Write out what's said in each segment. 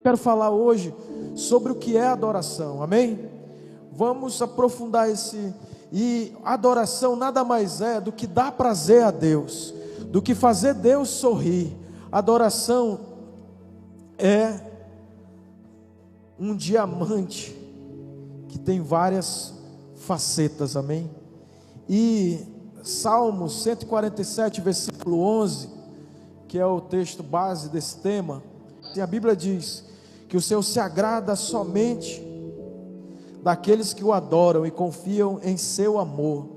Quero falar hoje sobre o que é adoração, amém? Vamos aprofundar esse. E adoração nada mais é do que dar prazer a Deus, do que fazer Deus sorrir. Adoração é um diamante que tem várias facetas, amém? E Salmos 147, versículo 11, que é o texto base desse tema, a Bíblia diz que o Senhor se agrada somente daqueles que o adoram e confiam em seu amor.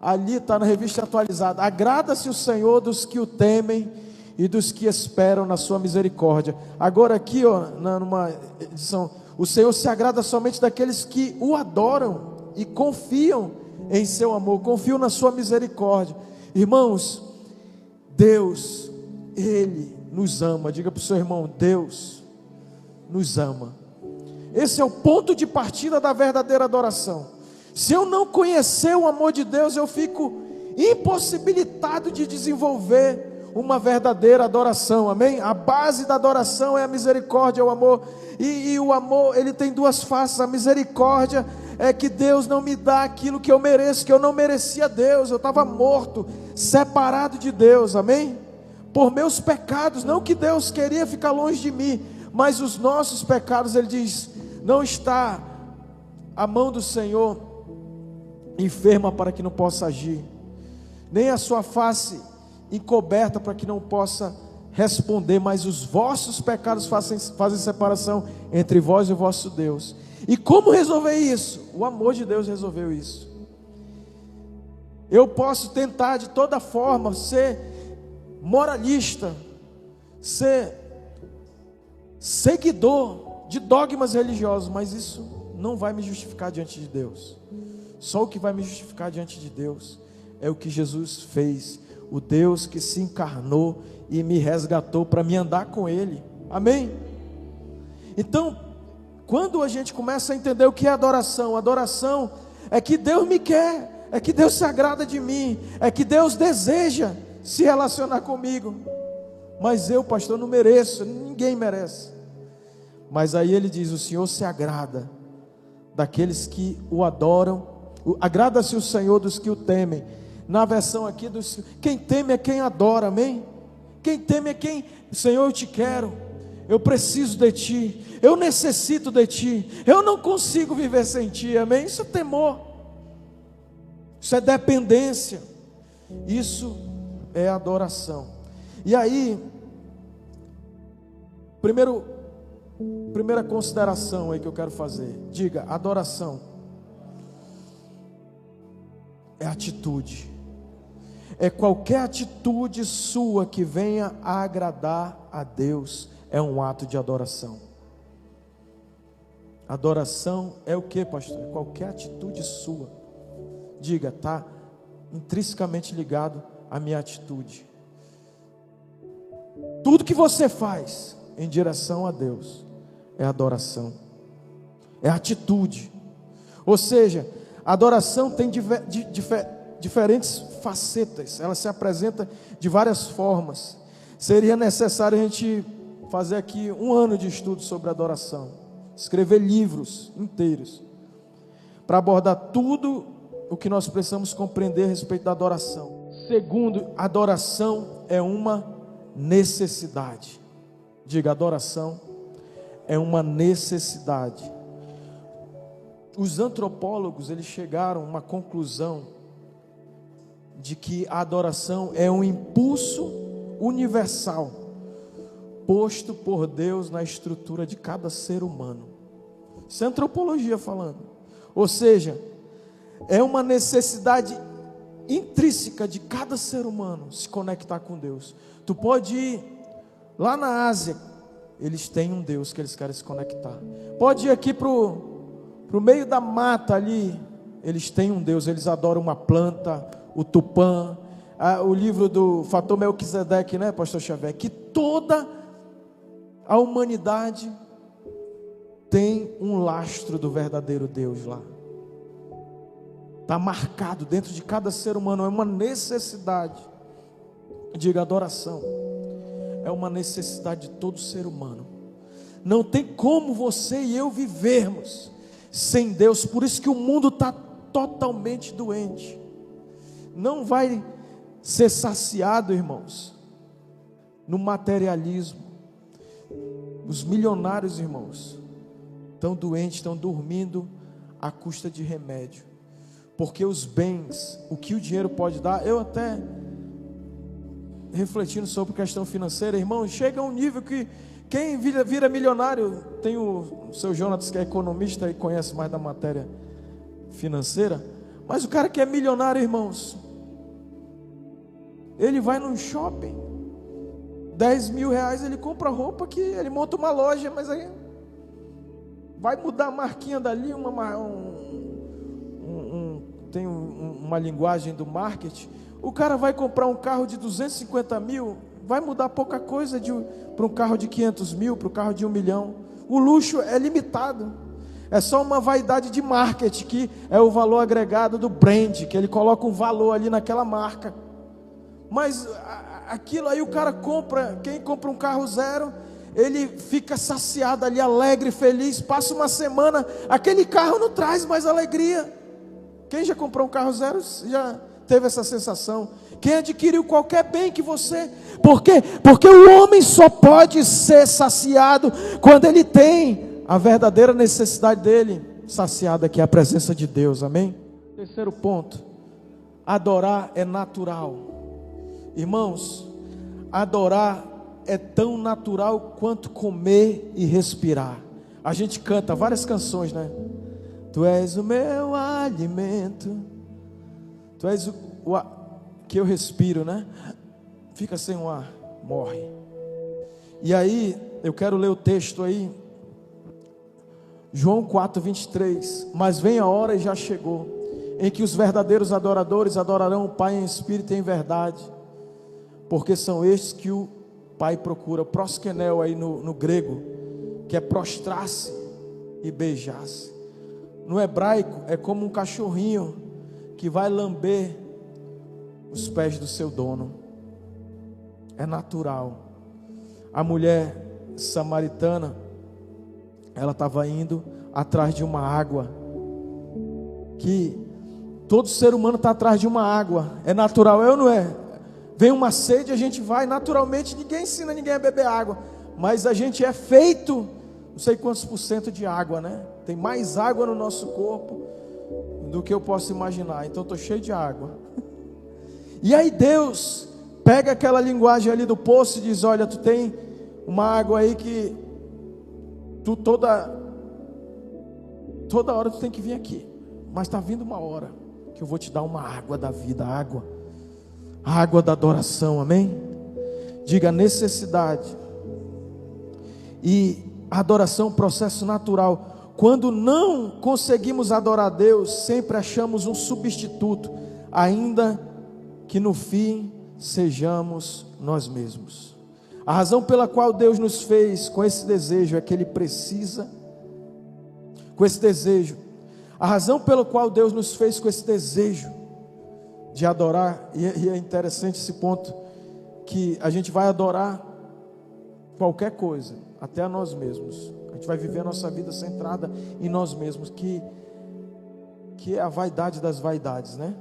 Ali está na revista atualizada: agrada-se o Senhor dos que o temem e dos que esperam na sua misericórdia. Agora aqui, numa edição, o Senhor se agrada somente daqueles que o adoram e confiam em seu amor, confiam na sua misericórdia. Irmãos, Deus, Ele nos ama. Diga para o seu irmão: Deus nos ama. Esse é o ponto de partida da verdadeira adoração. Se eu não conhecer o amor de Deus, eu fico impossibilitado de desenvolver uma verdadeira adoração, amém? A base da adoração é a misericórdia, o amor. E o amor, ele tem duas faces. A misericórdia é que Deus não me dá aquilo que eu mereço, que eu não merecia Deus. Eu estava morto, separado de Deus, amém? Por meus pecados, não que Deus queria ficar longe de mim, mas os nossos pecados, Ele diz, não está a mão do Senhor enferma para que não possa agir, nem a sua face encoberta para que não possa responder, mas os vossos pecados fazem separação entre vós e o vosso Deus. E como resolver isso? O amor de Deus resolveu isso. Eu posso tentar de toda forma ser moralista, ser seguidor de dogmas religiosos, mas isso não vai me justificar diante de Deus. Só o que vai me justificar diante de Deus é o que Jesus fez, o Deus que se encarnou e me resgatou para me andar com Ele, amém? Então, quando a gente começa a entender o que é adoração, adoração é que Deus me quer, é que Deus se agrada de mim, é que Deus deseja se relacionar comigo, mas eu, pastor, não mereço, ninguém merece. Mas aí ele diz: o Senhor se agrada daqueles que o adoram, agrada-se o Senhor dos que o temem. Na versão aqui, quem teme é quem adora, amém? Quem teme é quem, Senhor, eu te quero, eu preciso de ti, eu necessito de ti, eu não consigo viver sem ti, amém? Isso é temor, isso é dependência, isso é adoração. E aí, primeira consideração aí que eu quero fazer, diga: adoração é atitude, é qualquer atitude sua que venha a agradar a Deus, é um ato de adoração. Adoração é o que, pastor? É qualquer atitude sua, diga, está intrinsecamente ligado à minha atitude. Tudo que você faz em direção a Deus é adoração, é atitude. Ou seja, a adoração tem diferentes facetas, ela se apresenta de várias formas. Seria necessário a gente fazer aqui um ano de estudo sobre adoração, escrever livros inteiros para abordar tudo o que nós precisamos compreender a respeito da adoração. Segundo, adoração é uma necessidade. Diga: adoração é uma necessidade. Os antropólogos, eles chegaram a uma conclusão de que a adoração é um impulso universal posto por Deus na estrutura de cada ser humano. Isso é antropologia falando. Ou seja, é uma necessidade intrínseca de cada ser humano se conectar com Deus. Tu pode ir lá na Ásia, eles têm um Deus que eles querem se conectar. Pode ir aqui pro meio da mata ali, eles têm um Deus, eles adoram uma planta, o Tupã, o livro do Fator Melquisedeque, né, pastor Xavier? Que toda a humanidade tem um lastro do verdadeiro Deus lá. Está marcado dentro de cada ser humano, é uma necessidade. Diga: adoração é uma necessidade de todo ser humano. Não tem como você e eu vivermos sem Deus. Por isso que o mundo está totalmente doente. Não vai ser saciado, irmãos, no materialismo. Os milionários, irmãos, estão doentes, estão dormindo à custa de remédio. Porque os bens, o que o dinheiro pode dar, eu até refletindo sobre questão financeira, irmão, chega a um nível que quem vira milionário, tem o seu Jonatas que é economista e conhece mais da matéria financeira, mas o cara que é milionário, irmãos, ele vai num shopping, 10 mil reais ele compra roupa, que ele monta uma loja, mas aí vai mudar a marquinha dali, tem uma linguagem do marketing. O cara vai comprar um carro de 250 mil, vai mudar pouca coisa para um carro de 500 mil, para o carro de 1 milhão. O luxo é limitado, é só uma vaidade de marketing, que é o valor agregado do brand, que ele coloca um valor ali naquela marca. Mas aquilo aí o cara compra, quem compra um carro zero, ele fica saciado ali, alegre, feliz, passa uma semana, aquele carro não traz mais alegria. Quem já comprou um carro zero já teve essa sensação. Quem adquiriu qualquer bem que você... Por quê? Porque o homem só pode ser saciado quando ele tem a verdadeira necessidade dele saciada, que é a presença de Deus, amém? Terceiro ponto, adorar é natural. Irmãos, adorar é tão natural quanto comer e respirar. A gente canta várias canções, né? Tu és o meu alimento, tu és o que eu respiro, né? Fica sem o ar, morre. E aí, eu quero ler o texto aí, João 4:23. Mas vem a hora, e já chegou, em que os verdadeiros adoradores adorarão o Pai em espírito e em verdade, porque são estes que o Pai procura. Proskenel aí no grego, que é prostrar-se e beijar-se. No hebraico é como um cachorrinho que vai lamber os pés do seu dono. É natural. A mulher samaritana, ela estava indo atrás de uma água, que todo ser humano está atrás de uma água. É natural, é ou não é? Vem uma sede, a gente vai naturalmente. Ninguém ensina ninguém a beber água, mas a gente é feito não sei quantos % de água, né? Tem mais água no nosso corpo do que eu posso imaginar. Então estou cheio de água. E aí Deus pega aquela linguagem ali do poço e diz: olha, tu tem uma água aí que tu toda hora tu tem que vir aqui, mas está vindo uma hora que eu vou te dar uma água da vida, a água da adoração, amém? Diga: necessidade. E a adoração é um processo natural. Quando não conseguimos adorar a Deus, sempre achamos um substituto, ainda que no fim sejamos nós mesmos. A razão pela qual Deus nos fez com esse desejo é que Ele precisa, com esse desejo, a razão pela qual Deus nos fez com esse desejo de adorar, e é interessante esse ponto, que a gente vai adorar qualquer coisa, até a nós mesmos. A gente vai viver a nossa vida centrada em nós mesmos, que é a vaidade das vaidades, né?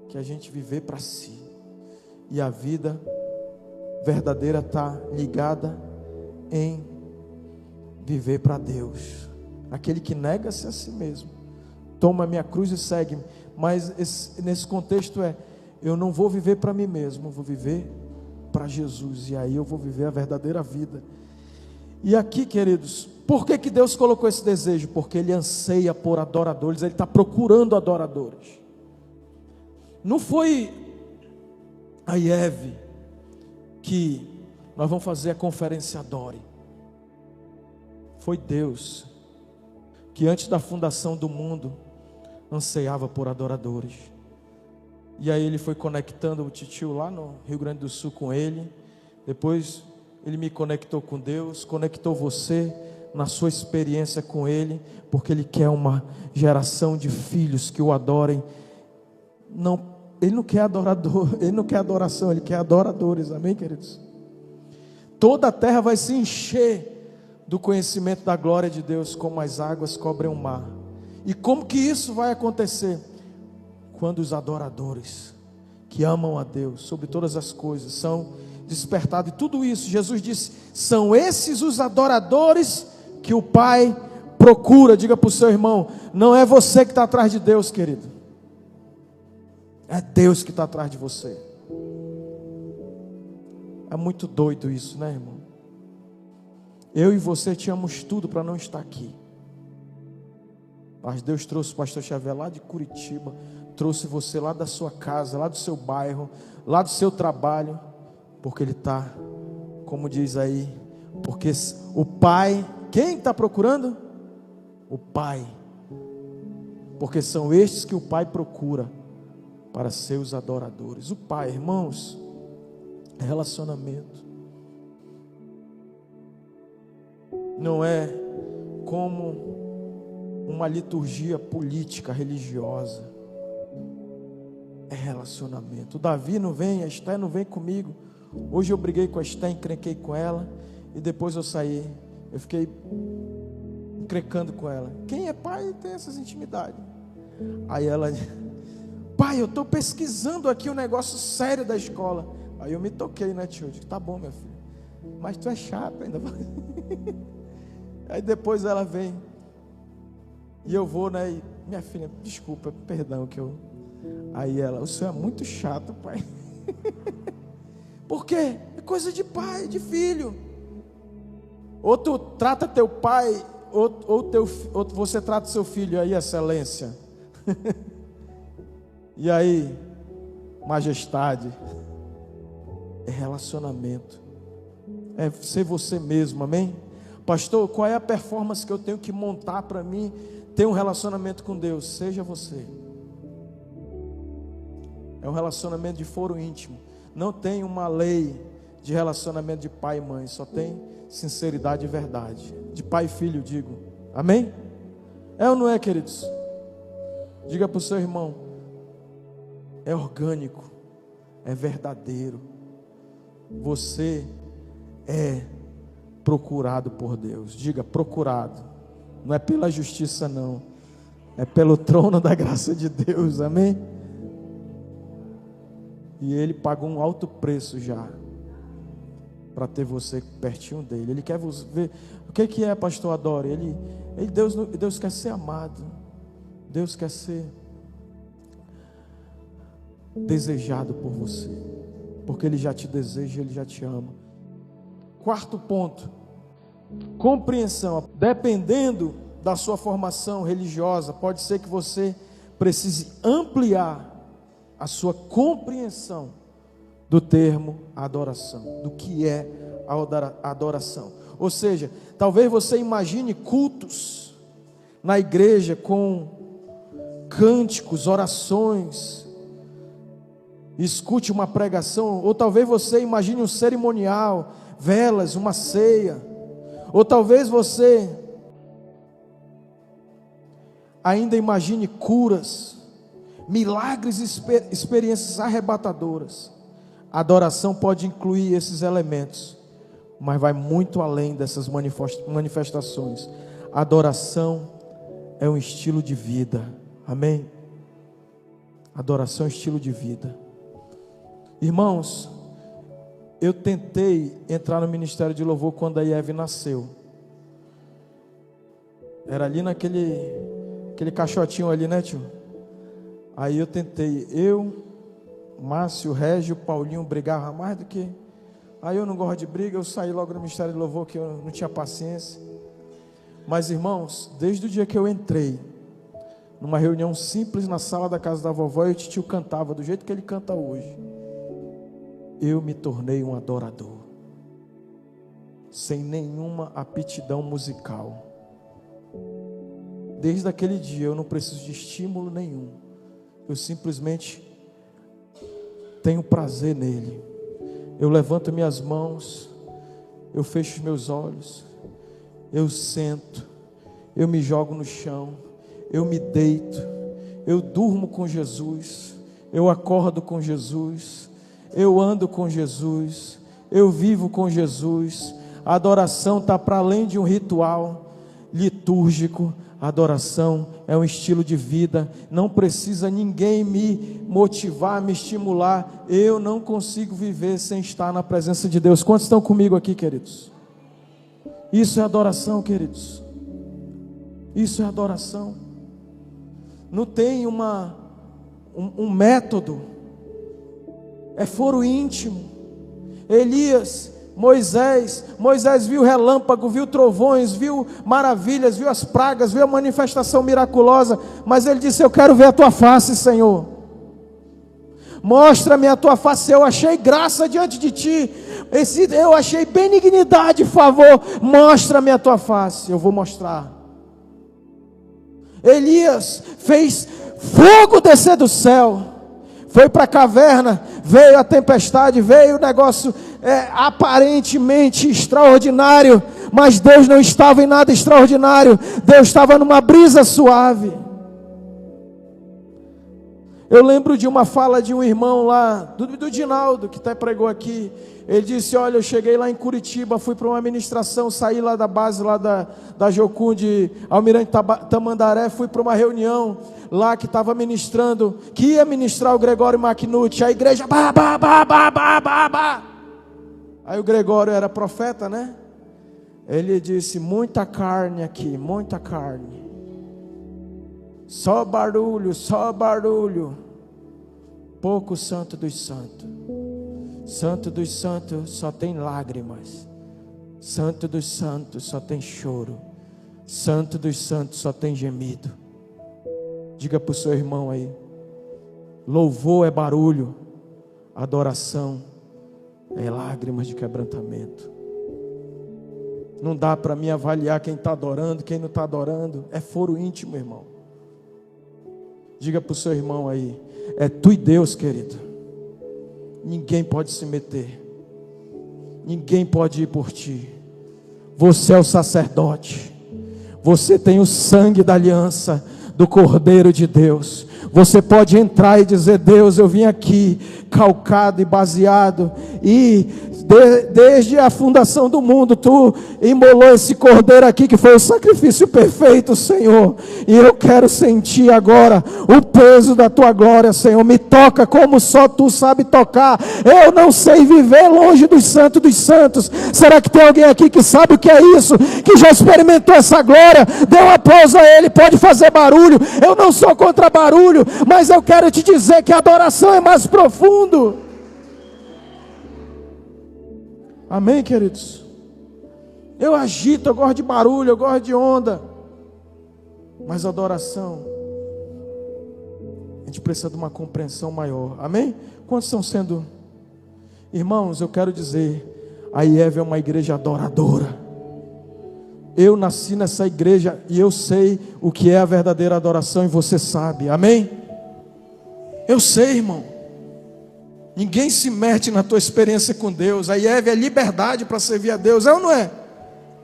Que a gente viver para si. E a vida verdadeira está ligada em viver para Deus. Aquele que nega-se a si mesmo, toma a minha cruz e segue-me. Mas nesse contexto eu não vou viver para mim mesmo, eu vou viver para Jesus. E aí eu vou viver a verdadeira vida. E aqui, queridos, por que Deus colocou esse desejo? Porque Ele anseia por adoradores. Ele está procurando adoradores. Não foi a IEV que nós vamos fazer a conferência Adore. Foi Deus que antes da fundação do mundo ansiava por adoradores. E aí Ele foi conectando o titio lá no Rio Grande do Sul com Ele. Depois Ele me conectou com Deus, conectou você na sua experiência com Ele, porque Ele quer uma geração de filhos que o adorem. Ele não quer adorador, Ele não quer adoração, Ele quer adoradores, amém, queridos? Toda a terra vai se encher do conhecimento da glória de Deus, como as águas cobrem o mar. E como que isso vai acontecer? Quando os adoradores que amam a Deus sobre todas as coisas são despertados. E tudo isso, Jesus disse, são esses os adoradores que o Pai procura. Diga para o seu irmão, não é você que está atrás de Deus, querido, é Deus que está atrás de você. É muito doido isso, né, irmão? Eu e você tínhamos tudo para não estar aqui, mas Deus trouxe o pastor Xavier lá de Curitiba, trouxe você lá da sua casa, lá do seu bairro, lá do seu trabalho, porque Ele está, como diz aí, porque o Pai, quem está procurando? O Pai, porque são estes que o Pai procura para seus adoradores. O Pai, irmãos, é relacionamento, não é como uma liturgia política, religiosa, é relacionamento. O Davi não vem, a Esté não vem comigo. Hoje eu briguei com a Esté, encrenquei com ela, e depois eu saí, eu fiquei encrencando com ela. Quem é pai tem essas intimidades. Aí ela, pai, eu estou pesquisando aqui um negócio sério da escola. Aí eu me toquei, né, tio? Eu digo, tá bom, minha filha, mas tu é chato ainda. Aí depois ela vem, e eu vou, né, e, minha filha, desculpa, perdão que eu... Aí ela, o senhor é muito chato, pai. Por quê? É coisa de pai, de filho. Ou tu trata teu pai, ou você trata seu filho aí, excelência. E aí, majestade. É relacionamento, é ser você mesmo, amém? Pastor, qual é a performance que eu tenho que montar para mim ter um relacionamento com Deus? Seja você. É um relacionamento de foro íntimo. Não tem uma lei de relacionamento de pai e mãe, só tem sinceridade e verdade. De pai e filho, digo. Amém? É ou não é, queridos? Diga para o seu irmão, é orgânico, é verdadeiro. Você é procurado por Deus. Diga, procurado. Não é pela justiça, não, é pelo trono da graça de Deus, amém? E Ele pagou um alto preço já para ter você pertinho dele. Ele quer ver. O que é, pastor Adore? Deus quer ser amado. Deus quer ser desejado por você, porque Ele já te deseja, Ele já te ama. Quarto ponto, compreensão. Dependendo da sua formação religiosa, pode ser que você precise ampliar a sua compreensão do termo adoração, do que é a adoração. Ou seja, talvez você imagine cultos na igreja com cânticos, orações, escute uma pregação, ou talvez você imagine um cerimonial, velas, uma ceia, ou talvez você ainda imagine curas, milagres e experiências arrebatadoras. A adoração pode incluir esses elementos, mas vai muito além dessas manifestações. A adoração é um estilo de vida, amém? Adoração é um estilo de vida. Irmãos, eu tentei entrar no ministério de louvor quando a Ieve nasceu. Era ali aquele caixotinho ali, né, tio? Aí eu tentei, Márcio, Régio, Paulinho brigava mais do que... Aí eu não gosto de briga, eu saí logo no ministério de louvor, que eu não tinha paciência. Mas irmãos, desde o dia que eu entrei numa reunião simples na sala da casa da vovó, e o tio cantava do jeito que ele canta hoje, eu me tornei um adorador, sem nenhuma aptidão musical. Desde aquele dia eu não preciso de estímulo nenhum, eu simplesmente tenho prazer nele. Eu levanto minhas mãos, eu fecho os meus olhos, eu sento, eu me jogo no chão, eu me deito, eu durmo com Jesus, eu acordo com Jesus, eu ando com Jesus, eu vivo com Jesus. a adoração está para além de um ritual litúrgico. A adoração é um estilo de vida. Não precisa ninguém me motivar, me estimular. Eu não consigo viver sem estar na presença de Deus. Quantos estão comigo aqui, queridos? Isso é adoração, queridos. Isso é adoração. Não tem um método. É foro íntimo. Elias, Moisés viu relâmpago, viu trovões, viu maravilhas, viu as pragas, viu a manifestação miraculosa, mas ele disse: eu quero ver a tua face, Senhor. Mostra-me a tua face. Eu achei graça diante de ti, eu achei benignidade e favor. Mostra-me a tua face. Eu vou mostrar. Elias fez fogo descer do céu, foi para a caverna, veio a tempestade, veio o negócio aparentemente extraordinário, mas Deus não estava em nada extraordinário. Deus estava numa brisa suave. Eu lembro de uma fala de um irmão lá, do Dinaldo, que até pregou aqui. Ele disse: olha, eu cheguei lá em Curitiba, fui para uma ministração, saí lá da base, lá da Jocum de Almirante Tamandaré, fui para uma reunião lá que estava ministrando, que ia ministrar o Gregório Macnucci. A igreja, Aí o Gregório era profeta, né? Ele disse: muita carne aqui, muita carne. Só barulho, pouco santo dos santos. Santo dos santos só tem lágrimas. Santo dos santos só tem choro. Santo dos santos só tem gemido. Diga para o seu irmão aí: louvor é barulho, adoração é lágrimas de quebrantamento. Não dá para mim avaliar quem está adorando, quem não está adorando. É foro íntimo, irmão. Diga para o seu irmão aí: é tu e Deus, querido. Ninguém pode se meter. Ninguém pode ir por ti. Você é o sacerdote. Você tem o sangue da aliança do Cordeiro de Deus. Você pode entrar e dizer: Deus, eu vim aqui calcado e baseado, e desde a fundação do mundo tu imolou esse cordeiro aqui, que foi o sacrifício perfeito, Senhor, e eu quero sentir agora o peso da tua glória, Senhor. Me toca como só tu sabe tocar. Eu não sei viver longe dos santos dos santos. Será que tem alguém aqui que sabe o que é isso, que já experimentou essa glória? Dê um aplauso a ele. Pode fazer barulho. Eu não sou contra barulho, mas eu quero te dizer que a adoração é mais profundo. Amém, queridos? Eu agito, eu gosto de barulho, eu gosto de onda, mas adoração, a gente precisa de uma compreensão maior. Amém? Quantos estão sendo? Irmãos, eu quero dizer, a IEV é uma igreja adoradora. Eu nasci nessa igreja e eu sei o que é a verdadeira adoração, e você sabe. Amém? Eu sei, irmão. Ninguém se mete na tua experiência com Deus. A IEV é liberdade para servir a Deus, é ou não é?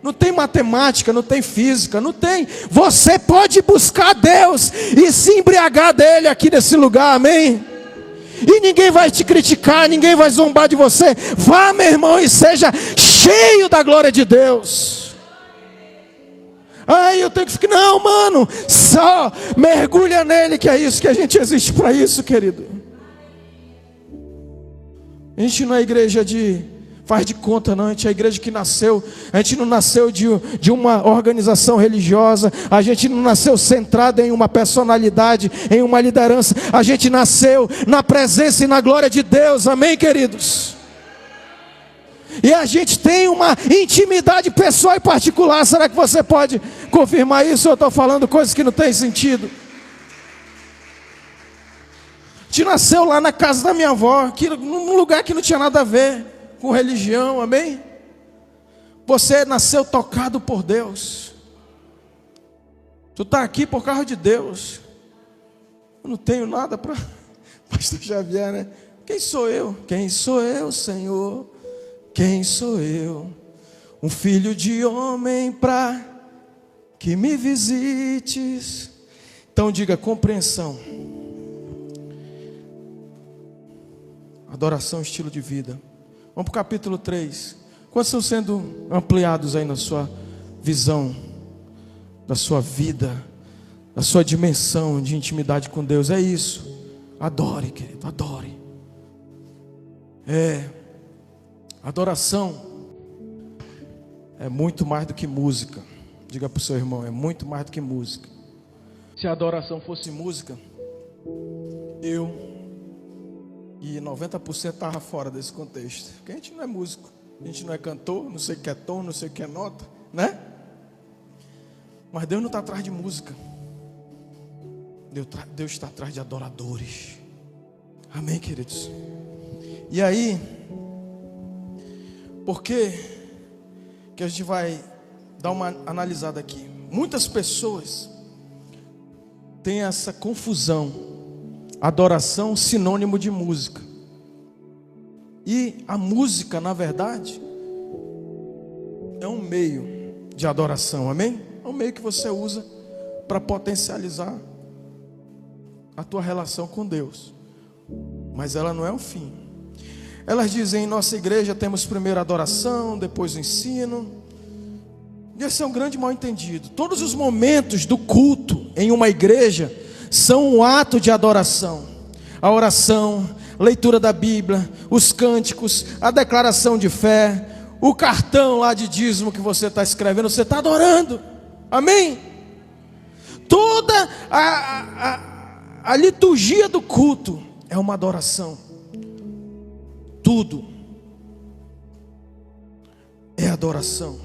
Não tem matemática, não tem física, não tem. Você pode buscar Deus e se embriagar dele aqui nesse lugar, amém? E ninguém vai te criticar, ninguém vai zombar de você. Vá, meu irmão, e seja cheio da glória de Deus. Ai, eu tenho que ficar. Não, mano, só mergulha nele, que é isso, que a gente existe para isso, querido. A gente não é igreja de faz de conta, não. A gente é a igreja que nasceu. A gente não nasceu de uma organização religiosa. A gente não nasceu centrado em uma personalidade, em uma liderança. A gente nasceu na presença e na glória de Deus. Amém, queridos? E a gente tem uma intimidade pessoal e particular. Será que você pode confirmar isso? Ou eu estou falando coisas que não têm sentido? A gente nasceu lá na casa da minha avó, num lugar que não tinha nada a ver com religião, amém? Você nasceu tocado por Deus. Tu está aqui por causa de Deus. Eu não tenho nada para Pastor Xavier, né? Quem sou eu? Quem sou eu, Senhor? Quem sou eu? Um filho de homem para que me visites. Então diga: compreensão. Adoração, estilo de vida. Vamos para o capítulo 3. Quantos estão sendo ampliados aí na sua visão, da sua vida, da sua dimensão de intimidade com Deus? É isso. Adore, querido, adore. Adoração é muito mais do que música. Diga para o seu irmão, é muito mais do que música. Se a adoração fosse música, eu e 90% estava fora desse contexto. Porque a gente não é músico, a gente não é cantor, não sei o que é tom, não sei o que é nota, né? Mas Deus não está atrás de música. Deus está atrás de adoradores. Amém, queridos? E aí, por que a gente vai dar uma analisada aqui? Muitas pessoas têm essa confusão. Adoração sinônimo de música. E a música, na verdade, é um meio de adoração, amém? É um meio que você usa para potencializar a tua relação com Deus. Mas ela não é o fim. Elas dizem, em nossa igreja temos primeiro a adoração, depois o ensino. E esse é um grande mal entendido. Todos os momentos do culto em uma igreja são um ato de adoração. A oração, leitura da Bíblia, os cânticos, a declaração de fé, o cartão lá de dízimo que você está escrevendo, você está adorando. Amém? Toda a liturgia do culto é uma adoração. Tudo é adoração.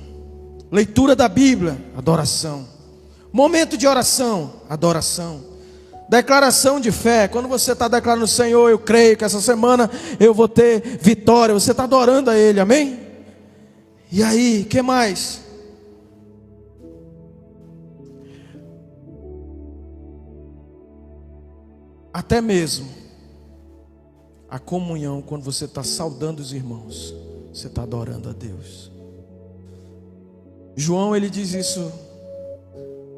Leitura da Bíblia, adoração. Momento de oração, adoração. Declaração de fé, quando você está declarando, Senhor, eu creio que essa semana eu vou ter vitória, você está adorando a Ele, amém? E aí, o que mais? Até mesmo a comunhão, quando você está saudando os irmãos, você está adorando a Deus. João, ele diz isso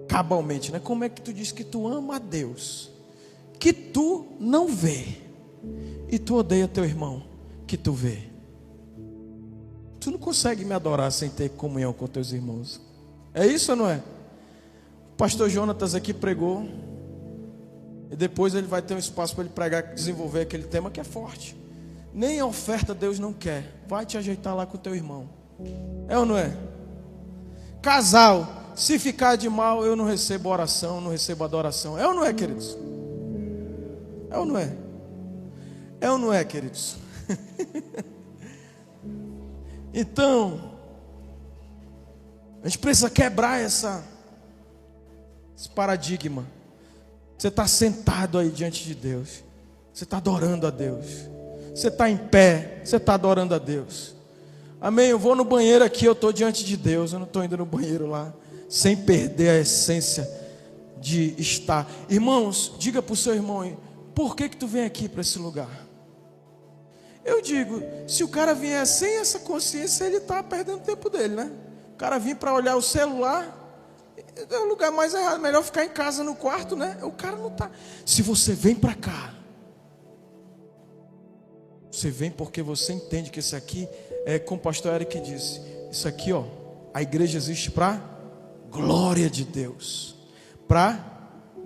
cabalmente, né? Como é que tu diz que tu ama a Deus, que tu não vê, e tu odeia teu irmão, que tu vê? Tu não consegue me adorar sem ter comunhão com teus irmãos. É isso ou não é? O pastor Jonatas aqui pregou, e depois ele vai ter um espaço para ele pregar, desenvolver aquele tema que é forte. Nem a oferta Deus não quer. Vai te ajeitar lá com o teu irmão. É ou não é? Casal, se ficar de mal, eu não recebo oração, não recebo adoração. É ou não é, queridos? É ou não é? É ou não é, queridos? Então, a gente precisa quebrar esse paradigma. Você está sentado aí diante de Deus, você está adorando a Deus, você está em pé, você está adorando a Deus. Amém? Eu vou no banheiro aqui, eu estou diante de Deus, eu não estou indo no banheiro lá, sem perder a essência de estar. Irmãos, diga para o seu irmão aí, por que tu vem aqui para esse lugar? Eu digo, se o cara vier sem essa consciência, ele está perdendo o tempo dele, né? O cara vir para olhar o celular, é o lugar mais errado, melhor ficar em casa no quarto, né? O cara não está. Se você vem para cá, você vem porque você entende que isso aqui é como o pastor Eric disse, isso aqui, ó, a igreja existe para glória de Deus, para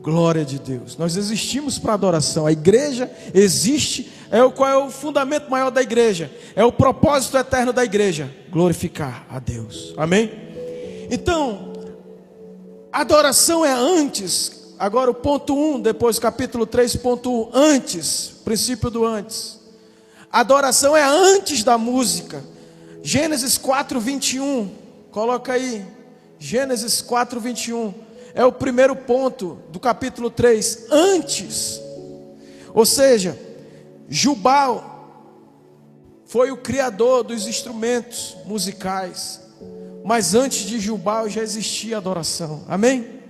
glória de Deus. Nós existimos para adoração. A igreja existe, qual é o fundamento maior da igreja? É o propósito eterno da igreja, glorificar a Deus. Amém? Então, adoração é antes. Agora o ponto 1, depois capítulo 3, ponto 1, antes, princípio do antes. Adoração é antes da música. Gênesis 4, 21, coloca aí, Gênesis 4, 21, é o primeiro ponto do capítulo 3, antes. Ou seja, Jubal foi o criador dos instrumentos musicais, mas antes de Jubal já existia adoração, amém?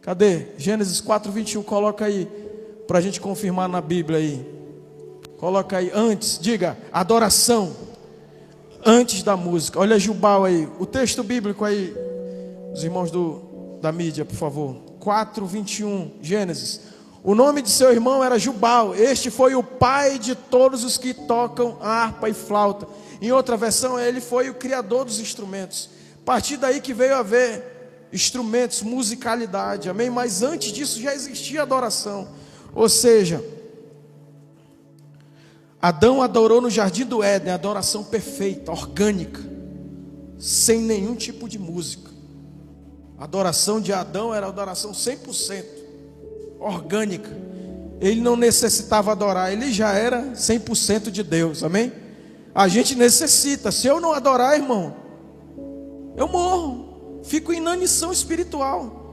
Cadê? Gênesis 4, 21, coloca aí, para a gente confirmar na Bíblia aí. Coloca aí, antes, diga, adoração, antes da música. Olha Jubal aí, o texto bíblico aí, os irmãos da mídia, por favor. 4, 21, Gênesis. O nome de seu irmão era Jubal. Este foi o pai de todos os que tocam harpa e flauta. Em outra versão, ele foi o criador dos instrumentos. A partir daí que veio a haver instrumentos, musicalidade, amém? Mas antes disso já existia adoração. Ou seja, Adão adorou no jardim do Éden, adoração perfeita, orgânica, sem nenhum tipo de música. A adoração de Adão era adoração 100% orgânica. Ele não necessitava adorar, ele já era 100% de Deus, amém? A gente necessita. Se eu não adorar, irmão, eu morro, fico em inanição espiritual.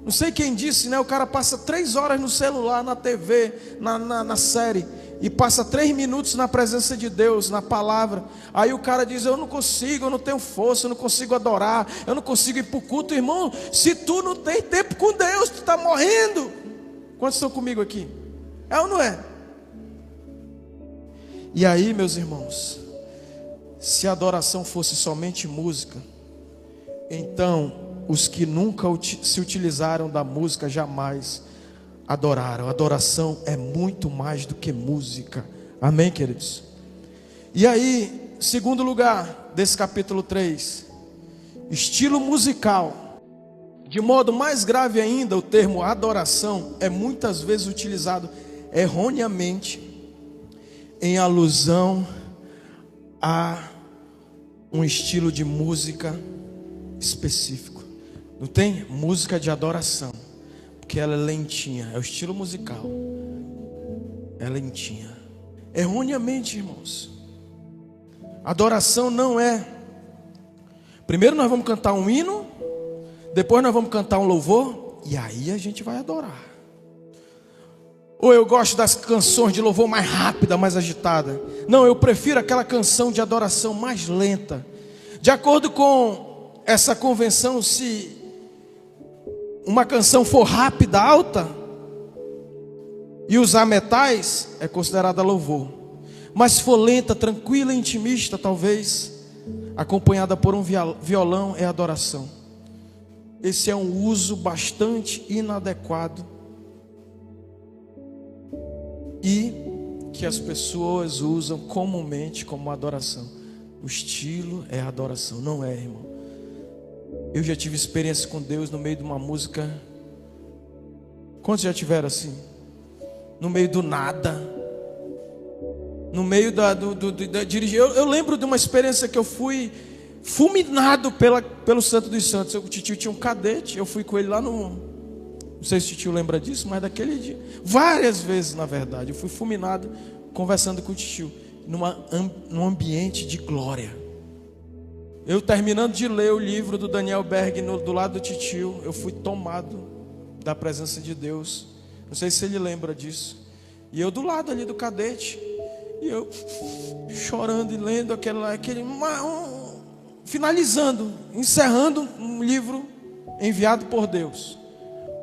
Não sei quem disse, né? O cara passa 3 horas no celular, na TV, na série, e passa 3 minutos na presença de Deus, na palavra. Aí o cara diz: eu não consigo, eu não tenho força, eu não consigo adorar, eu não consigo ir para o culto. Irmão, se tu não tem tempo com Deus, tu está morrendo. Quantos estão comigo aqui? É ou não é? E aí, meus irmãos, se a adoração fosse somente música, então os que nunca se utilizaram da música jamais adoraram. Adoração é muito mais do que música. Amém, queridos? E aí, segundo lugar desse capítulo 3, estilo musical. De modo mais grave ainda, o termo adoração é muitas vezes utilizado erroneamente em alusão a um estilo de música específico. Não tem? Música de adoração, porque ela é lentinha, é o estilo musical, é lentinha. Erroneamente, irmãos. Adoração não é. Primeiro nós vamos cantar um hino, depois nós vamos cantar um louvor, e aí a gente vai adorar. Ou eu gosto das canções de louvor mais rápida, mais agitada. Não, eu prefiro aquela canção de adoração mais lenta. De acordo com essa convenção, se uma canção for rápida, alta, e usar metais, é considerada louvor. Mas se for lenta, tranquila e intimista, talvez acompanhada por um violão, é adoração. Esse é um uso bastante inadequado e que as pessoas usam comumente como adoração. O estilo é adoração, não é, irmão? Eu já tive experiência com Deus no meio de uma música. Quantos já tiveram assim? No meio do nada, no meio da dirigir. Eu lembro de uma experiência que eu fui fulminado pelo Santo dos Santos. O titio tinha um cadete, eu fui com ele lá no... Não sei se o titio lembra disso, mas daquele dia, várias vezes na verdade, eu fui fulminado conversando com o titio, num ambiente de glória. Eu terminando de ler o livro do Daniel Berg do lado do titio, eu fui tomado da presença de Deus. Não sei se ele lembra disso. E eu do lado ali do cadete, e eu chorando e lendo finalizando, encerrando um livro enviado por Deus.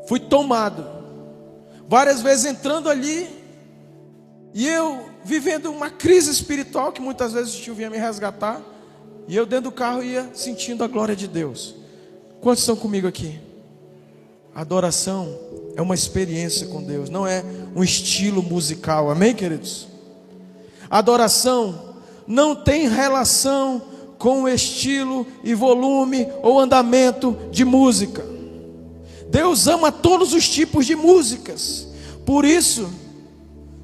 Fui tomado, várias vezes entrando ali, e eu vivendo uma crise espiritual, que muitas vezes o tio vinha me resgatar, e eu dentro do carro ia sentindo a glória de Deus. Quantos estão comigo aqui? Adoração é uma experiência com Deus, não é um estilo musical, amém, queridos? Adoração não tem relação com o estilo e volume ou andamento de música. Deus ama todos os tipos de músicas. Por isso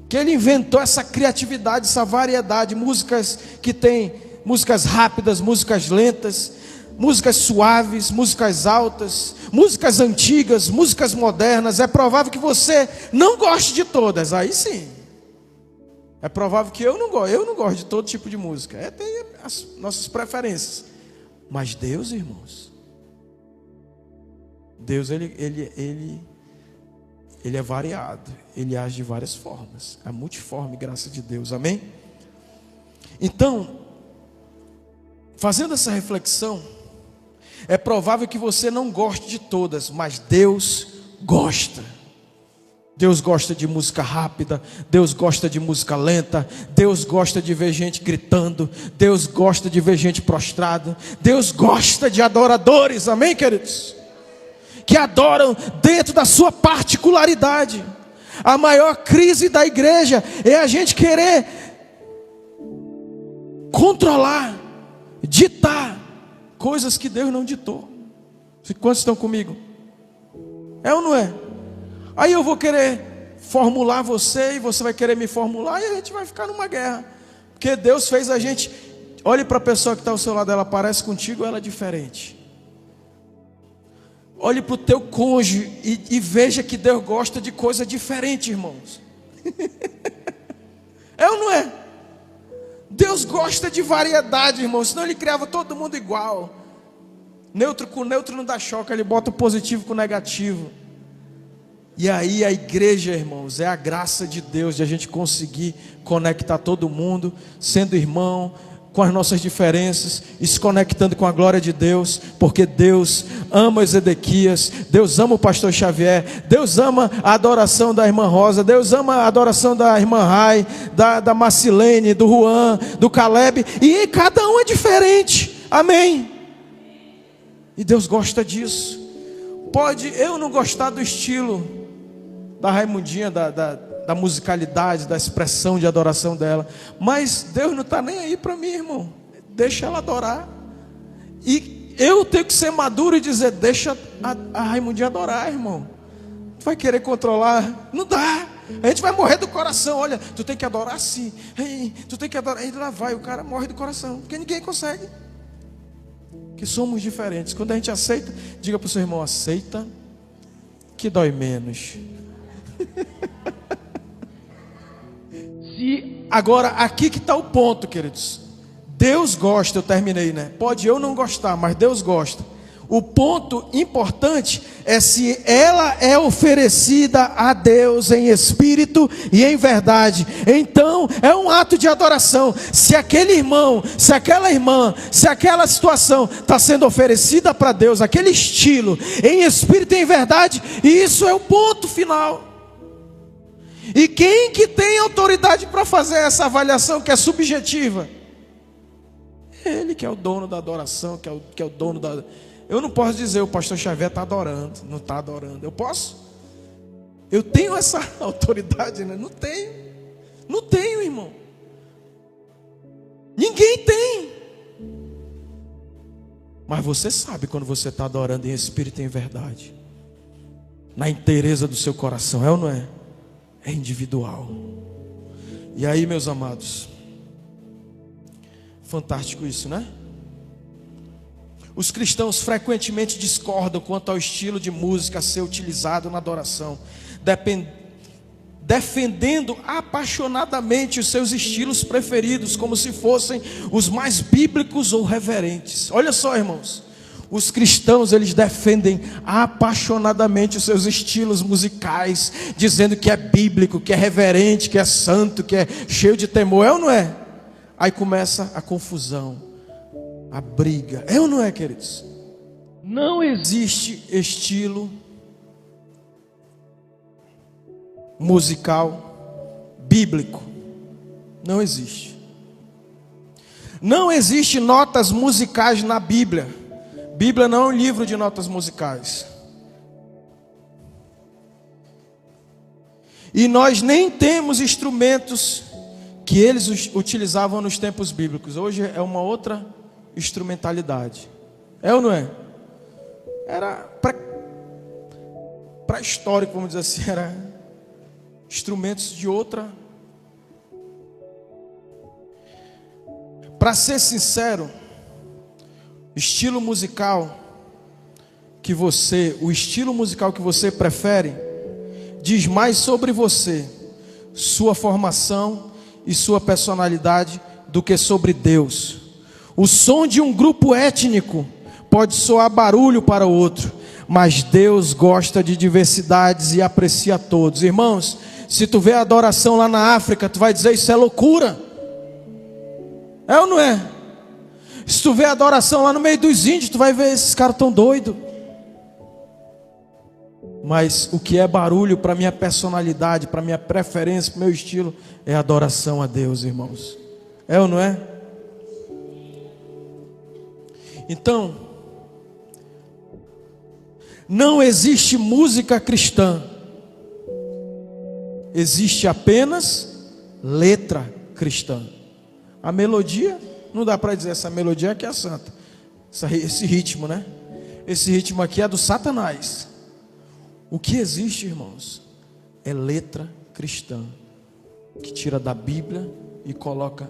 que Ele inventou essa criatividade, essa variedade. Músicas que tem músicas rápidas, músicas lentas, músicas suaves, músicas altas, músicas antigas, músicas modernas. É provável que você não goste de todas. Aí sim. É provável que eu não gosto de todo tipo de música. Tem as nossas preferências. Mas Deus, irmãos, Deus ele é variado, Ele age de várias formas, é multiforme, graça de Deus, amém? Então, fazendo essa reflexão, é provável que você não goste de todas, mas Deus gosta. Deus gosta de música rápida, Deus gosta de música lenta, Deus gosta de ver gente gritando, Deus gosta de ver gente prostrada, Deus gosta de adoradores, amém, queridos? Que adoram dentro da sua particularidade. A maior crise da igreja é a gente querer controlar, ditar coisas que Deus não ditou. Quantos estão comigo? É ou não é? Aí eu vou querer formular você e você vai querer me formular e a gente vai ficar numa guerra. Porque Deus fez a gente... Olhe para a pessoa que está ao seu lado, ela parece contigo ou ela é diferente? Olhe para o teu cônjuge e veja que Deus gosta de coisa diferente, irmãos. É ou não é? Deus gosta de variedade, irmãos, senão Ele criava todo mundo igual. Neutro com neutro não dá choque, Ele bota o positivo com o negativo. E aí a igreja, irmãos, é a graça de Deus de a gente conseguir conectar todo mundo, sendo irmão, com as nossas diferenças e se conectando com a glória de Deus, porque Deus ama os Ezequias, Deus ama o pastor Xavier, Deus ama a adoração da irmã Rosa, Deus ama a adoração da irmã Rai, da Marcilene, do Juan, do Caleb, e cada um é diferente, amém? E Deus gosta disso. Pode eu não gostar do estilo da Raimundinha, da musicalidade, da expressão de adoração dela, mas Deus não está nem aí para mim, irmão. Deixa ela adorar. E eu tenho que ser maduro e dizer: deixa a Raimundinha adorar, irmão. Tu vai querer controlar? Não dá. A gente vai morrer do coração. Olha, tu tem que adorar assim. Ei, tu tem que adorar. E lá vai, o cara morre do coração, porque ninguém consegue. Que somos diferentes. Quando a gente aceita, diga para o seu irmão: aceita, que dói menos. Agora, aqui que está o ponto, queridos. Deus gosta, eu terminei, né? Pode eu não gostar, mas Deus gosta. O ponto importante é se ela é oferecida a Deus em espírito e em verdade. Então é um ato de adoração. Se aquele irmão, se aquela irmã, se aquela situação está sendo oferecida para Deus, aquele estilo, em espírito e em verdade, isso é o ponto final. E quem que tem autoridade para fazer essa avaliação que é subjetiva? Ele que é o dono da adoração, que é o dono da... Eu não posso dizer: o pastor Xavier está adorando, não está adorando. Eu posso? Eu tenho essa autoridade, né? Não tenho. Não tenho, irmão. Ninguém tem. Mas você sabe quando você está adorando em espírito e em verdade, na inteireza do seu coração, é ou não é? É individual. E aí, meus amados, fantástico isso, né? Os cristãos frequentemente discordam quanto ao estilo de música a ser utilizado na adoração, defendendo apaixonadamente os seus estilos preferidos, como se fossem os mais bíblicos ou reverentes. Olha só, irmãos, os cristãos, eles defendem apaixonadamente os seus estilos musicais, dizendo que é bíblico, que é reverente, que é santo, que é cheio de temor. É ou não é? Aí começa a confusão, a briga. É ou não é, queridos? Não existe estilo musical bíblico. Não existe. Não existe notas musicais na Bíblia. Bíblia não é um livro de notas musicais. E nós nem temos instrumentos que eles utilizavam nos tempos bíblicos. Hoje é uma outra instrumentalidade. É ou não é? Era pré-histórico, vamos dizer assim. Era instrumentos de outra. Para ser sincero, estilo musical o estilo musical que você prefere diz mais sobre você, sua formação e sua personalidade do que sobre Deus. O som de um grupo étnico pode soar barulho para o outro, mas Deus gosta de diversidades e aprecia todos. Irmãos, se tu vê a adoração lá na África, tu vai dizer: isso é loucura. É ou não é? Se tu vê a adoração lá no meio dos índios, tu vai ver: esses caras tão doidos. Mas o que é barulho para minha personalidade, para minha preferência, para meu estilo, é adoração a Deus, irmãos. É ou não é? Então, não existe música cristã existe apenas letra cristã. A melodia, não dá para dizer essa melodia aqui é santa. Esse ritmo, né? Esse ritmo aqui é do Satanás. O que existe, irmãos, é letra cristã, que tira da Bíblia e coloca,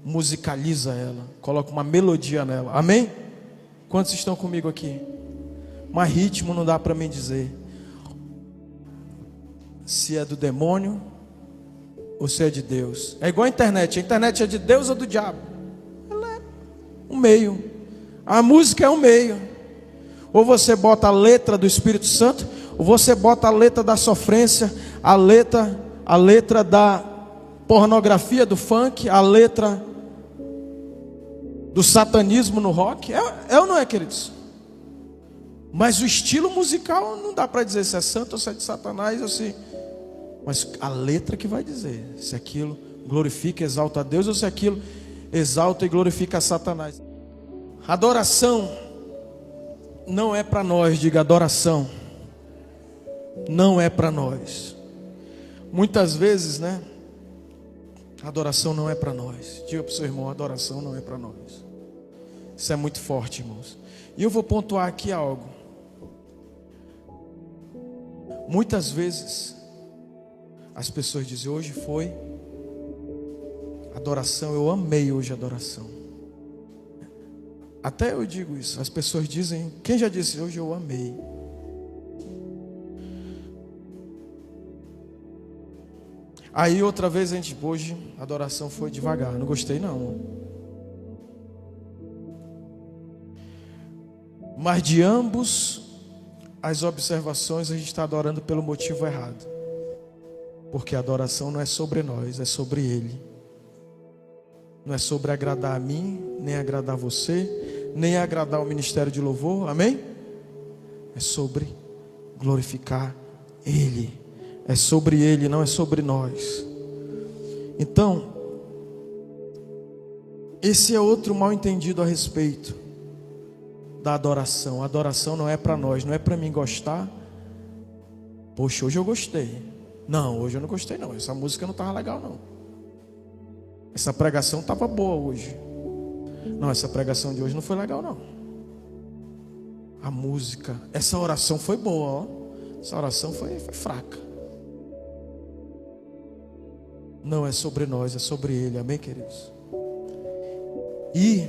musicaliza ela, coloca uma melodia nela. Amém? Quantos estão comigo aqui? Mas ritmo não dá para mim dizer se é do demônio ou se é de Deus. É igual a internet é de Deus ou do diabo? Ela é um meio. A música é um meio. Ou você bota a letra do Espírito Santo, ou você bota a letra da sofrência, a letra da pornografia, do funk, a letra do satanismo no rock. É ou não é, queridos? Mas o estilo musical não dá para dizer se é santo ou se é de Satanás ou se... Mas a letra que vai dizer se aquilo glorifica, exalta a Deus ou se aquilo exalta e glorifica a Satanás. Adoração não é para nós, diga adoração. Não é para nós. Muitas vezes, né? Adoração não é para nós. Diga para o seu irmão, adoração não é para nós. Isso é muito forte, irmãos. E eu vou pontuar aqui algo. Muitas vezes as pessoas dizem, hoje foi adoração, eu amei hoje a adoração. Até eu digo isso, as pessoas dizem, quem já disse, hoje eu amei. Aí outra vez a gente, hoje a adoração foi devagar, não gostei não. Mas de ambos as observações a gente está adorando pelo motivo errado. Porque a adoração não é sobre nós, é sobre Ele. Não é sobre agradar a mim, nem agradar você, nem agradar o ministério de louvor, amém? É sobre glorificar Ele. É sobre Ele, não é sobre nós. Então, esse é outro mal entendido a respeito da adoração. A adoração não é para nós, não é para mim gostar. Poxa, hoje eu gostei. Não, hoje eu não gostei não. Essa música não estava legal não. Essa pregação estava boa hoje. Não, essa pregação de hoje não foi legal não. A música, essa oração foi boa, ó. Essa oração foi fraca. Não é sobre nós, é sobre Ele, amém, queridos? E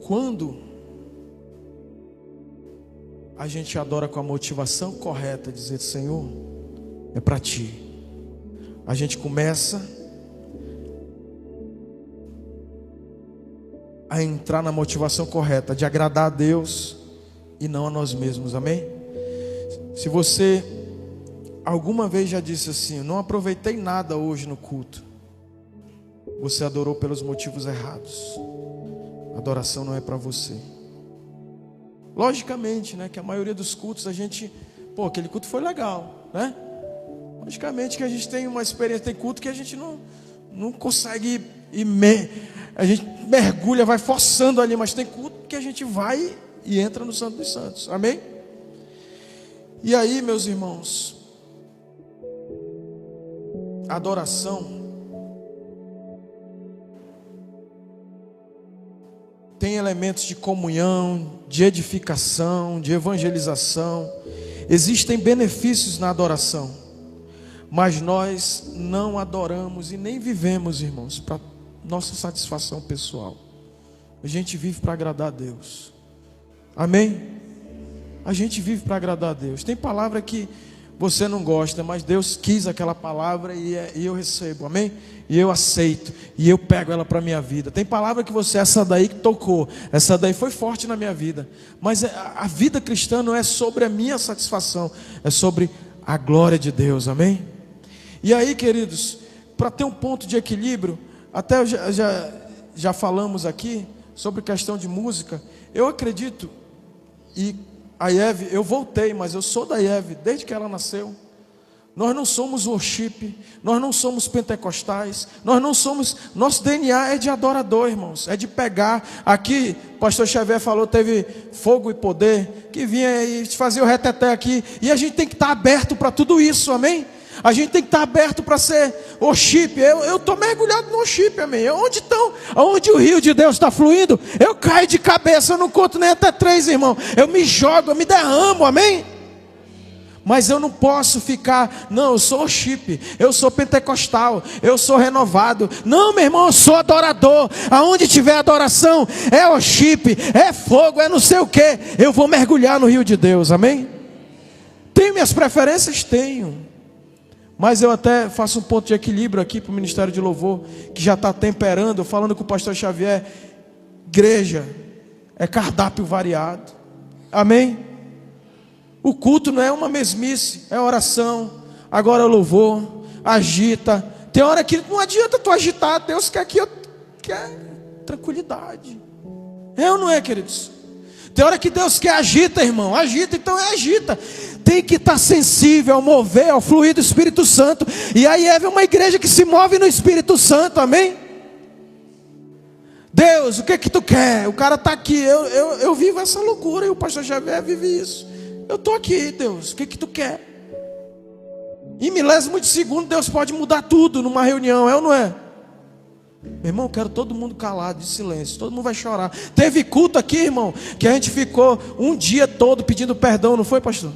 quando a gente adora com a motivação correta, dizer, Senhor, é para Ti. A gente começa a entrar na motivação correta, de agradar a Deus e não a nós mesmos, amém? Se você alguma vez já disse assim, não aproveitei nada hoje no culto, você adorou pelos motivos errados. Adoração não é para você. Logicamente, né, que a maioria dos cultos a gente, aquele culto foi legal, né? Logicamente que a gente tem uma experiência, tem culto que a gente não consegue a gente mergulha, vai forçando ali, mas tem culto que a gente vai e entra no Santo dos Santos, amém? E aí, meus irmãos, adoração tem elementos de comunhão, de edificação, de evangelização. Existem benefícios na adoração, mas nós não adoramos e nem vivemos, irmãos, para nossa satisfação pessoal. A gente vive para agradar a Deus, amém? A gente vive para agradar a Deus. Tem palavra que você não gosta, mas Deus quis aquela palavra e eu recebo, amém? E eu aceito, e eu pego ela para a minha vida. Tem palavra que essa daí que tocou, essa daí foi forte na minha vida. Mas a vida cristã não é sobre a minha satisfação, é sobre a glória de Deus, amém? E aí, queridos, para ter um ponto de equilíbrio, até já falamos aqui sobre questão de música. Eu acredito, e a Eve, eu voltei, mas eu sou da Eve desde que ela nasceu. Nós não somos worship, nós não somos pentecostais, nós não somos, nosso DNA é de adorador, irmãos, é de pegar, aqui, o pastor Xavier falou, teve fogo e poder, que vinha e fazia o reteté aqui, e a gente tem que estar aberto para tudo isso, amém? A gente tem que estar aberto para ser worship. Eu estou mergulhado no worship, amém? Onde o rio de Deus está fluindo, eu caio de cabeça, eu não conto nem até 3, irmão, eu me jogo, eu me derramo, amém? Mas eu não posso ficar, não, eu sou worship, eu sou pentecostal, eu sou renovado. Não, meu irmão, eu sou adorador. Aonde tiver adoração, é worship, é fogo, é não sei o que. Eu vou mergulhar no rio de Deus, amém? Tenho minhas preferências? Tenho. Mas eu até faço um ponto de equilíbrio aqui para o Ministério de Louvor, que já está temperando, falando com o pastor Xavier. Igreja é cardápio variado, amém? O culto não é uma mesmice, é oração, agora é louvor, agita. Tem hora que não adianta tu agitar, Deus quer que eu quer tranquilidade. É ou não é, queridos? Tem hora que Deus quer agita, irmão, agita, então agita. Tem que estar sensível ao mover, ao fluir do Espírito Santo. E aí é uma igreja que se move no Espírito Santo, amém? Deus, o que que tu quer? O cara está aqui, eu vivo essa loucura, e o pastor Xavier vive isso. Eu estou aqui, Deus, o que que tu quer? Em milésimo de segundo, Deus pode mudar tudo numa reunião, é ou não é? Meu irmão, eu quero todo mundo calado, de silêncio, todo mundo vai chorar. Teve culto aqui, irmão, que a gente ficou um dia todo pedindo perdão, não foi, pastor?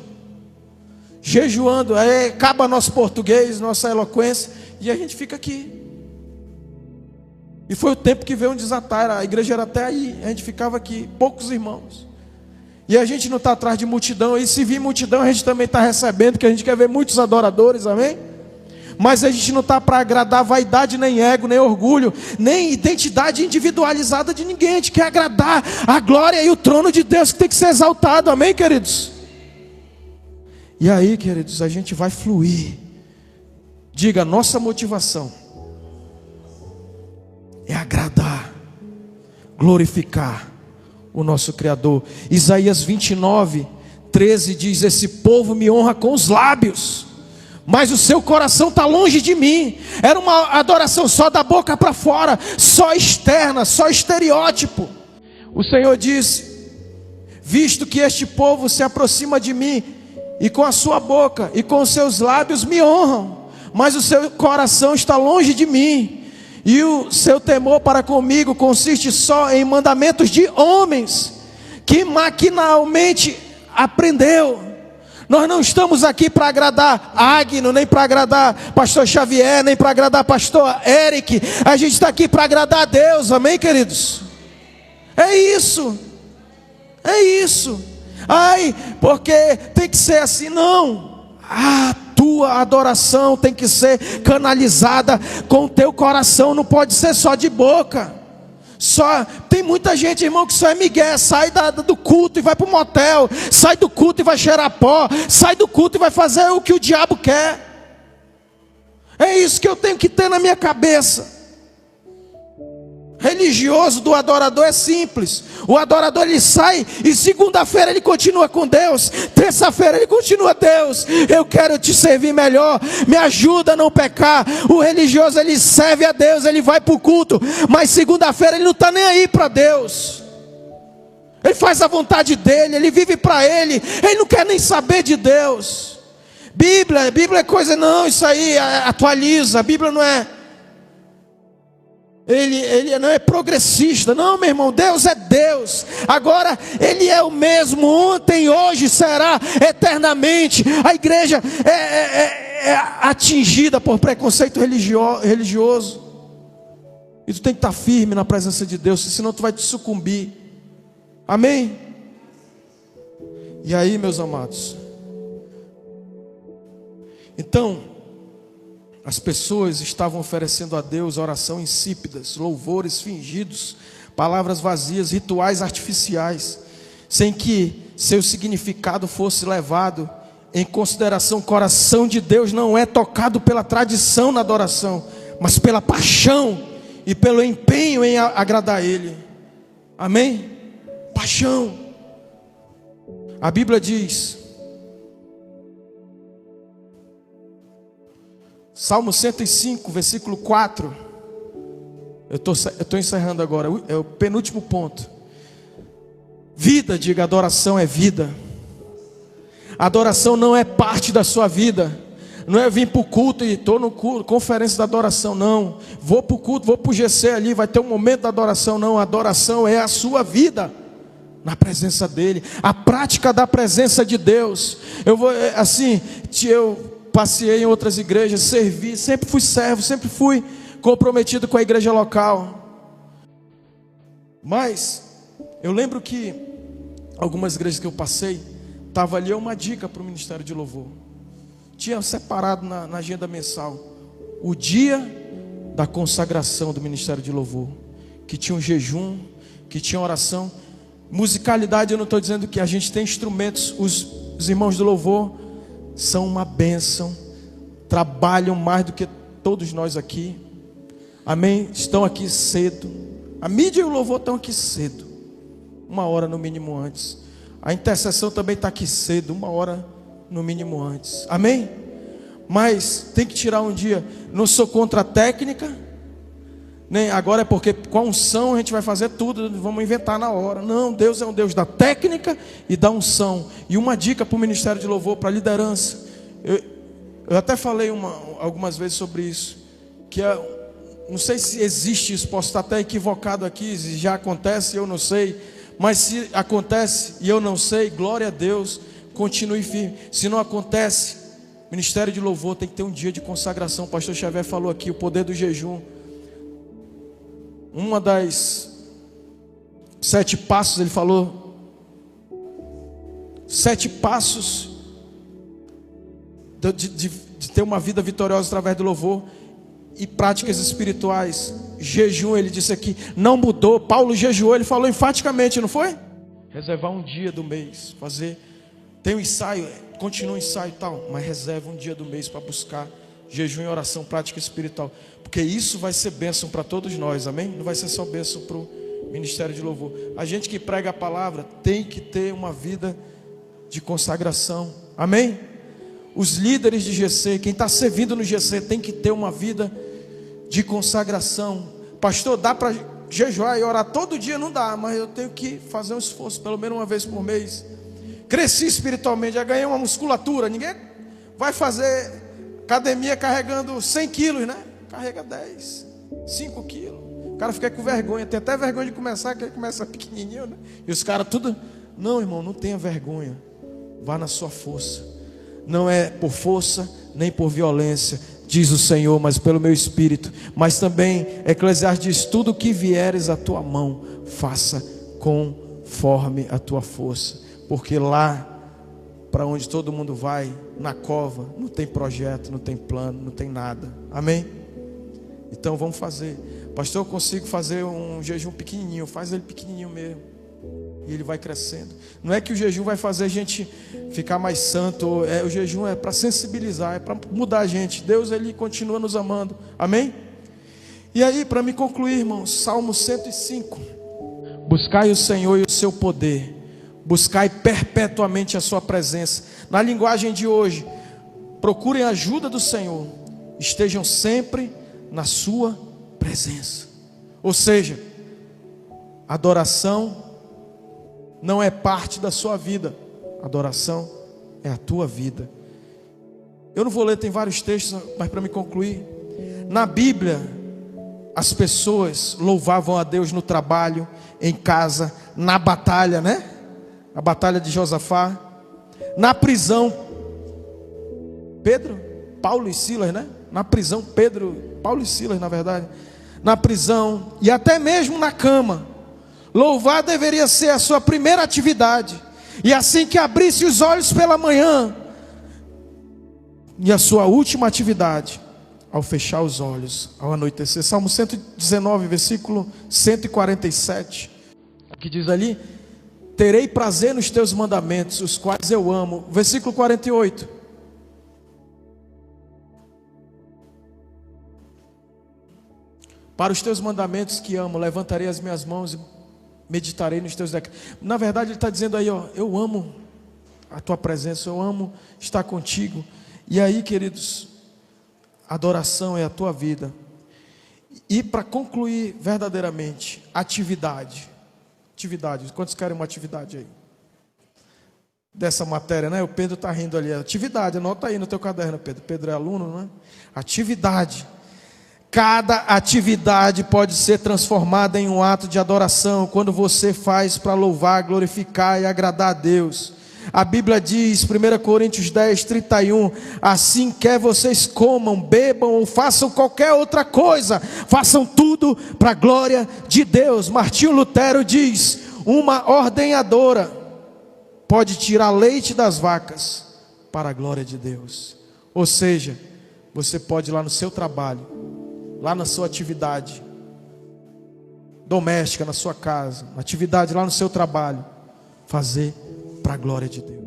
Jejuando, aí acaba nosso português, nossa eloquência, e a gente fica aqui. E foi o tempo que veio um desatar, a igreja era até aí, a gente ficava aqui, poucos irmãos. E a gente não está atrás de multidão, e se vir multidão a gente também está recebendo, que a gente quer ver muitos adoradores, amém? Mas a gente não está para agradar vaidade, nem ego, nem orgulho, nem identidade individualizada de ninguém. A gente quer agradar a glória e o trono de Deus, que tem que ser exaltado, amém, queridos? E aí, queridos, a gente vai fluir. Diga, nossa motivação é agradar, glorificar o nosso Criador. Isaías 29:13 diz: esse povo me honra com os lábios, mas o seu coração está longe de mim. Era uma adoração só da boca para fora, só externa, só estereótipo. O Senhor diz: visto que este povo se aproxima de mim, e com a sua boca e com os seus lábios me honram, mas o seu coração está longe de mim, e o seu temor para comigo consiste só em mandamentos de homens, que maquinalmente aprendeu. Nós não estamos aqui para agradar Agno, nem para agradar pastor Xavier, nem para agradar pastor Eric. A gente está aqui para agradar a Deus, amém, queridos? É isso, é isso. Ai, porque tem que ser assim, não. A tua adoração tem que ser canalizada com o teu coração, não pode ser só de boca. Só tem muita gente, irmão, que só é migué, sai do culto e vai para o motel, sai do culto e vai cheirar pó, sai do culto e vai fazer o que o diabo quer. É isso que eu tenho que ter na minha cabeça. Religioso do adorador é simples. O adorador ele sai e segunda-feira ele continua com Deus, terça-feira ele continua Deus. Eu quero te servir melhor, me ajuda a não pecar. O religioso ele serve a Deus, ele vai para o culto, mas segunda-feira ele não está nem aí para Deus. Ele faz a vontade dele, ele vive para ele não quer nem saber de Deus. Bíblia é coisa, não, isso aí atualiza. A Bíblia não é... Ele não é progressista, não, meu irmão. Deus é Deus. Agora Ele é o mesmo ontem, hoje, será eternamente. A igreja é atingida por preconceito religioso. E tu tem que estar firme na presença de Deus, senão tu vai te sucumbir. Amém? E aí, meus amados, então as pessoas estavam oferecendo a Deus oração insípidas, louvores fingidos, palavras vazias, rituais artificiais, sem que seu significado fosse levado em consideração. O coração de Deus não é tocado pela tradição na adoração, mas pela paixão e pelo empenho em agradar a Ele. Amém? Paixão. A Bíblia diz Salmo 105, versículo 4. Eu estou encerrando agora, é o penúltimo ponto. Vida, diga, adoração é vida. Adoração não é parte da sua vida. Não é vir para o culto e estou no culto, conferência da adoração, não. Vou para o culto, vou para o GC ali, vai ter um momento da adoração, não. A adoração é a sua vida na presença dele, a prática da presença de Deus. Eu passei em outras igrejas, servi, sempre fui servo, sempre fui comprometido com a igreja local. Mas eu lembro que algumas igrejas que eu passei, estava ali uma dica para o Ministério de Louvor. Tinha separado na agenda mensal o dia da consagração do Ministério de Louvor, que tinha um jejum, que tinha oração. Musicalidade, eu não estou dizendo que a gente tem instrumentos. Os irmãos do louvor são uma bênção, trabalham mais do que todos nós aqui, amém? Estão aqui cedo, a mídia e o louvor estão aqui cedo, 1 hora no mínimo antes. A intercessão também está aqui cedo, 1 hora no mínimo antes, amém? Mas tem que tirar um dia. Não sou contra a técnica, nem agora é porque com a unção a gente vai fazer tudo, vamos inventar na hora. Não, Deus é um Deus da técnica e da unção. E uma dica para o Ministério de Louvor, para a liderança, eu até falei algumas vezes sobre isso, que não sei se existe isso, posso estar até equivocado aqui, se já acontece, eu não sei, mas se acontece e eu não sei, glória a Deus, continue firme. Se não acontece, Ministério de Louvor tem que ter um dia de consagração. O pastor Xavier falou aqui, o poder do jejum. Uma das 7 passos, ele falou 7 passos de ter uma vida vitoriosa através do louvor e práticas espirituais. Jejum, ele disse aqui, não mudou. Paulo jejuou, ele falou enfaticamente, não foi? Reservar um dia do mês, fazer. Tem um ensaio, continua o ensaio e tal, mas reserva um dia do mês para buscar jejum e oração, prática espiritual, porque isso vai ser bênção para todos nós, amém? Não vai ser só bênção para o Ministério de Louvor. A gente que prega a palavra tem que ter uma vida de consagração, amém? Os líderes de GC, quem está servindo no GC, tem que ter uma vida de consagração. Pastor, dá para jejuar e orar todo dia? Não dá, mas eu tenho que fazer um esforço, pelo menos uma vez por mês. Cresci espiritualmente, já ganhei uma musculatura. Ninguém vai fazer academia carregando 100 quilos, né? Carrega 10, 5 quilos. O cara fica com vergonha, tem até vergonha de começar, que ele começa pequenininho, né? E os caras tudo, não, irmão, não tenha vergonha. Vá na sua força. Não é por força, nem por violência, diz o Senhor, mas pelo meu espírito. Mas também, Eclesiastes diz, tudo que vieres à tua mão, faça conforme a tua força. Porque lá, para onde todo mundo vai, na cova, não tem projeto, não tem plano, não tem nada, amém? Então vamos fazer. Pastor, eu consigo fazer um jejum pequenininho, faz ele pequenininho mesmo, e ele vai crescendo. Não é que o jejum vai fazer a gente ficar mais santo, o jejum é para sensibilizar, é para mudar a gente. Deus, ele continua nos amando, amém? E aí, para me concluir, irmãos, Salmo 105, buscai o Senhor e o seu poder, buscai perpetuamente a sua presença. Na linguagem de hoje, procurem a ajuda do Senhor, estejam sempre na sua presença. Ou seja, adoração não é parte da sua vida, adoração é a tua vida. Eu não vou ler, tem vários textos, mas para me concluir, na Bíblia as pessoas louvavam a Deus no trabalho, em casa, na batalha, né? A batalha de Josafá, na prisão, Paulo e Silas, né? Na prisão, Paulo e Silas, na verdade, na prisão e até mesmo na cama. Louvar deveria ser a sua primeira atividade, e assim que abrisse os olhos pela manhã, e a sua última atividade, ao fechar os olhos, ao anoitecer. Salmo 119, versículo 147, que diz ali, terei prazer nos teus mandamentos, os quais eu amo. Versículo 48. Para os teus mandamentos que amo, levantarei as minhas mãos e meditarei nos teus decretos. Na verdade ele está dizendo aí, ó, eu amo a tua presença, eu amo estar contigo. E aí, queridos, adoração é a tua vida. E para concluir verdadeiramente, atividade. Quantos querem uma atividade aí? Dessa matéria, né? O Pedro está rindo ali. Atividade, anota aí no teu caderno, Pedro. Pedro é aluno, né? Atividade. Cada atividade pode ser transformada em um ato de adoração quando você faz para louvar, glorificar e agradar a Deus. A Bíblia diz, 1 Coríntios 10, 31, assim quer vocês comam, bebam ou façam qualquer outra coisa, façam tudo para a glória de Deus. Martinho Lutero diz, uma ordenhadora pode tirar leite das vacas para a glória de Deus. Ou seja, você pode ir lá no seu trabalho, lá na sua atividade doméstica, na sua casa, na atividade lá no seu trabalho, fazer para a glória de Deus.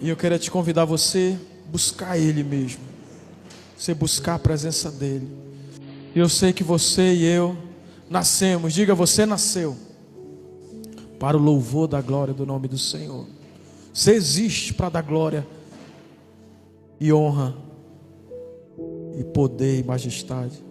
E eu queria te convidar você buscar Ele mesmo, você buscar a presença dEle. E eu sei que você e eu nascemos, diga, você nasceu para o louvor da glória do nome do Senhor. Você existe para dar glória e honra e poder e majestade